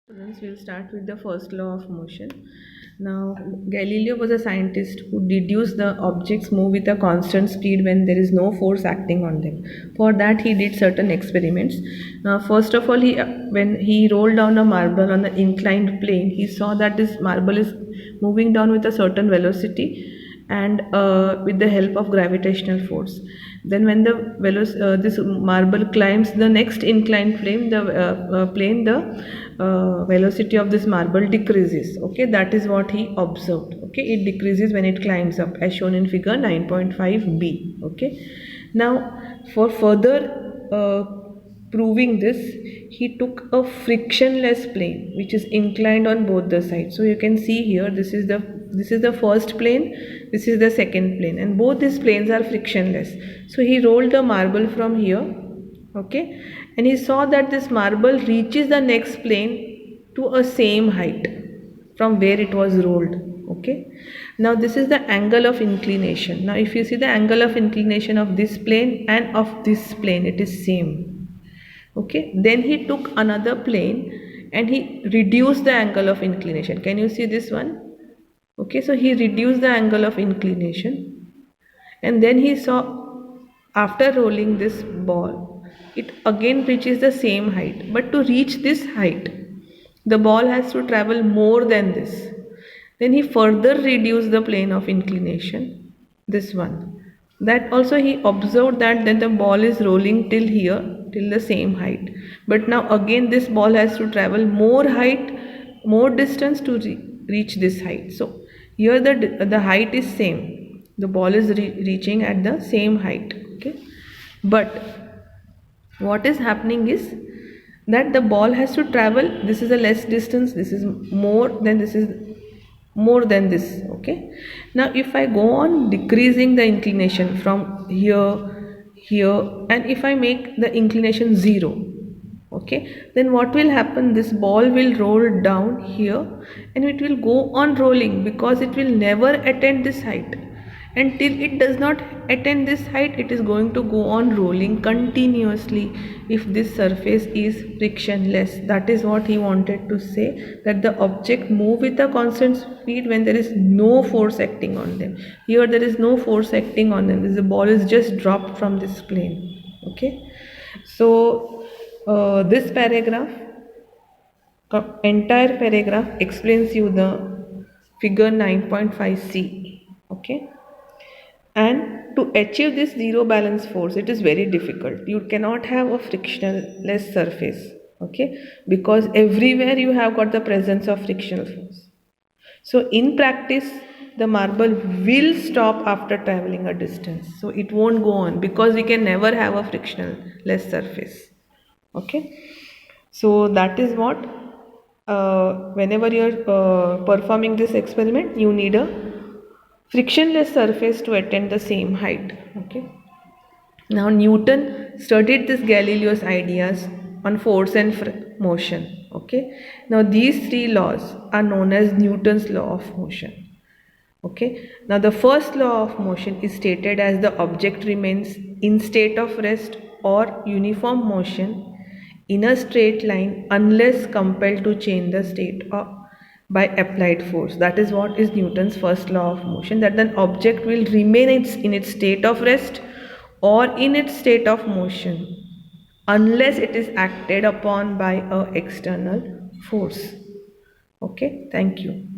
Students, we'll start with the first law of motion. Now, Galileo was a scientist who deduced the objects move with a constant speed when there is no force acting on them. For that, he did certain experiments. Now, first of all, when he rolled down a marble on an inclined plane, he saw that this marble is moving down with a certain velocity and with the help of gravitational force. Then when this marble climbs the next inclined plane, the velocity of this marble decreases. Okay, that is what he observed. Okay, it decreases when it climbs up, as shown in figure 9.5b. Okay, now for further proving this, he took a frictionless plane which is inclined on both the sides. So you can see here, this is the first plane, this is the second plane, and both these planes are frictionless. So he rolled the marble from here, okay, and he saw that this marble reaches the next plane to a same height from where it was rolled. Okay, now this is the angle of inclination. Now if you see the angle of inclination of this plane and of this plane, it is same. Okay, then he took another plane and he reduced the angle of inclination. Can you see this one? Okay, so he reduced the angle of inclination, and then he saw, after rolling this ball, it again reaches the same height, but to reach this height the ball has to travel more than this. Then he further reduced the plane of inclination, this one. That also he observed that then the ball is rolling till here, till the same height. But now again this ball has to travel more height, more distance to reach this height. So here the height is same. The ball is reaching at the same height. Okay, but what is happening is that the ball has to travel, this is a less distance, this is more, then this is more than this. Okay, now if I go on decreasing the inclination from here, and if I make the inclination 0, okay, then what will happen, this ball will roll down here and it will go on rolling, because it will never attain this height. Until it does not attain this height, it is going to go on rolling continuously if this surface is frictionless. That is what he wanted to say, that the object move with a constant speed when there is no force acting on them. Here there is no force acting on them, the ball is just dropped from this plane. Okay, so this paragraph, entire paragraph explains you the figure 9.5c. Okay, and to achieve this zero balance force, it is very difficult. You cannot have a frictionless surface, okay, because everywhere you have got the presence of frictional force. So in practice, the marble will stop after traveling a distance. So it won't go on, because we can never have a frictionless surface. Okay, so that is what, whenever you are performing this experiment, you need a frictionless surface to attain the same height. Okay, now Newton studied this Galileo's ideas on force and motion. Okay, now these three laws are known as Newton's law of motion. Okay, now the first law of motion is stated as the object remains in state of rest or uniform motion in a straight line unless compelled to change the state by applied force. That is what is Newton's first law of motion, that an object will remain in its state of rest or in its state of motion unless it is acted upon by a external force. Okay, thank you.